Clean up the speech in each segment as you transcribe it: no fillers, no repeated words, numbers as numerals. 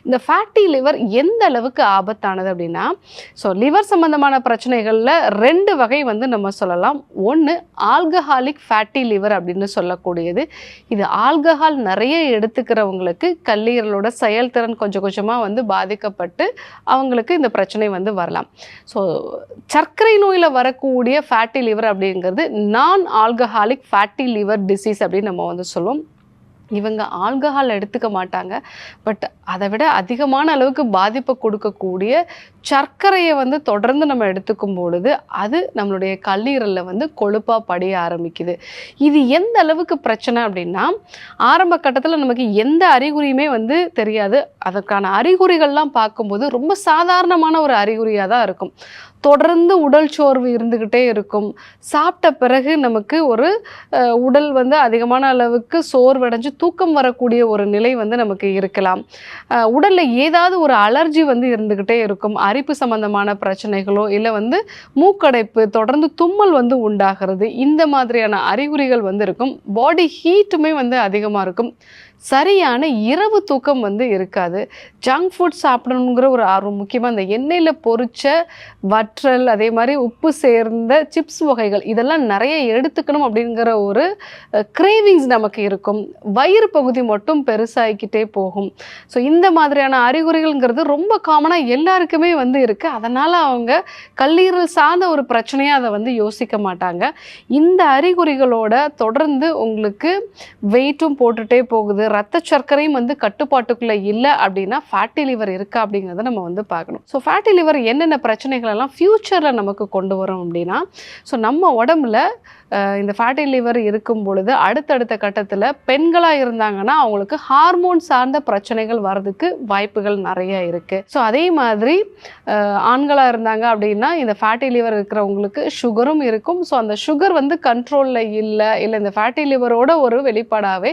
இந்த fatty liver எந்த அளவுக்கு ஆபத்தானது அப்படின்னா, ஸோ லிவர் சம்மந்தமான பிரச்சனைகளில் 2 வகை வந்து நம்ம சொல்லலாம். ஒன்று ஆல்கஹாலிக் ஃபேட்டி லிவர் அப்படின்னு சொல்லக்கூடியது. இது ஆல்கஹால் நிறைய எடுத்துக்கிறவங்களுக்கு கல்லீரலோட செயல்திறன் கொஞ்சம் கொஞ்சமாக வந்து பாதிக்கப்பட்டு அவங்களுக்கு இந்த பிரச்சனை வந்து வரலாம். ஸோ சர்க்கரை நோயில் வரக்கூடிய ஃபேட்டி லிவர் அப்படிங்கிறது நான் ஆல்கஹாலிக் ஃபேட்டி லிவர் டிசீஸ் அப்படின்னு நம்ம வந்து சொல்லுவோம். இவங்க ஆல்கஹால் எடுத்துக்க மாட்டாங்க, பட் அதை விட அதிகமான அளவுக்கு பாதிப்பை கொடுக்கக்கூடிய சர்க்கரையை வந்து தொடர்ந்து நம்ம எடுத்துக்கும் பொழுது அது நம்மளுடைய கல்லீரலில் வந்து கொழுப்பாக படிய ஆரம்பிக்குது. இது எந்த அளவுக்கு பிரச்சனை அப்படின்னா, ஆரம்ப கட்டத்தில் நமக்கு எந்த அறிகுறியுமே வந்து தெரியாது. அதற்கான அறிகுறிகள்லாம் பார்க்கும்போது ரொம்ப சாதாரணமான ஒரு அறிகுறியாக தான் இருக்கும். தொடர்ந்து உடல் சோர்வு இருந்துக்கிட்டே இருக்கும். சாப்பிட்ட பிறகு நமக்கு ஒரு உடல் வந்து அதிகமான அளவுக்கு சோர்வடைஞ்சு தூக்கம் வரக்கூடிய ஒரு நிலை வந்து நமக்கு இருக்கலாம். உடலில் ஏதாவது ஒரு அலர்ஜி வந்து இருந்துக்கிட்டே இருக்கும். அரிப்பு சம்பந்தமான பிரச்சனைகளோ இல்லை வந்து மூக்கடைப்பு, தொடர்ந்து தும்மல் வந்து உண்டாகிறது, இந்த மாதிரியான அறிகுறிகள் வந்து இருக்கும். பாடி ஹீட்டுமே வந்து அதிகமாக இருக்கும். சரியான இரவு தூக்கம் வந்து இருக்காது. ஜங்க் ஃபுட் சாப்பிடணுங்கிற ஒரு ஆர்வம், முக்கியமாக இந்த எண்ணெயில் பொரிச்ச வற்றல், அதே மாதிரி உப்பு சேர்ந்த சிப்ஸ் வகைகள் இதெல்லாம் நிறைய எடுத்துக்கணும் அப்படிங்கிற ஒரு கிரேவிங்ஸ் நமக்கு இருக்கும். வயிறு பகுதி மட்டும் பெருசாகிக்கிட்டே போகும். ஸோ இந்த மாதிரியான அறிகுறிகள்ங்கிறது ரொம்ப காமனாக எல்லாருக்குமே வந்து இருக்குது. அதனால் அவங்க கல்லீரல் சார்ந்த ஒரு பிரச்சனையாக அதை வந்து யோசிக்க மாட்டாங்க. இந்த அறிகுறிகளோட தொடர்ந்து உங்களுக்கு வெயிட்டும் போட்டுகிட்டே போகுது, ரத்த சர்க்கரையும் வந்து கட்டுப்பாட்டுக்குள்ளே இல்லை அப்படின்னா ஃபேட்டி லிவர் இருக்கா அப்படிங்கிறத நம்ம வந்து பார்க்கணும். ஸோ ஃபேட்டி லிவர் என்னென்ன பிரச்சனைகள் எல்லாம் ஃப்யூச்சரில் நமக்கு கொண்டு வரும் அப்படின்னா, ஸோ நம்ம உடம்புல இந்த ஃபேட்டி லிவர் இருக்கும் பொழுது அடுத்தடுத்த கட்டத்தில் பெண்களாக இருந்தாங்கன்னா அவங்களுக்கு ஹார்மோன் சார்ந்த பிரச்சனைகள் வர்றதுக்கு வாய்ப்புகள் நிறைய இருக்குது. ஸோ அதே மாதிரி ஆண்களாக இருந்தாங்க அப்படின்னா இந்த ஃபேட்டி லிவர் இருக்கிறவங்களுக்கு சுகரும் இருக்கும். ஸோ அந்த சுகர் வந்து கண்ட்ரோலில் இல்லை இந்த ஃபேட்டி லிவரோட ஒரு வெளிப்பாடாகவே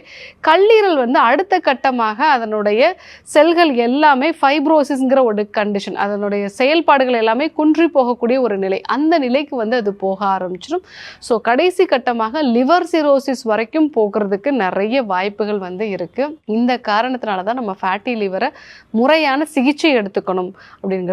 கல்லீரல் வந்து அடுத்த கட்டமாக அதனுடைய செல்கள் எல்லாமே ஃபைப்ரோசிஸ்ங்கிற ஒரு கண்டிஷன், அதனுடைய செயல்பாடுகள் எல்லாமே குன்றி போகக்கூடிய ஒரு நிலை, அந்த நிலைக்கு வந்து அது போக ஆரம்பிச்சிடும். ஸோ கடைசி கட்டமாக லிவர் சிரோசிஸ் வரைக்கும் போகிறதுக்கு நிறைய வாய்ப்புகள் வந்து இருக்குது. இந்த காரணத்தினால தான் நம்ம ஃபேட்டி லிவரை முறையான சிகிச்சை எடுத்துக்கணும் அப்படிங்கிற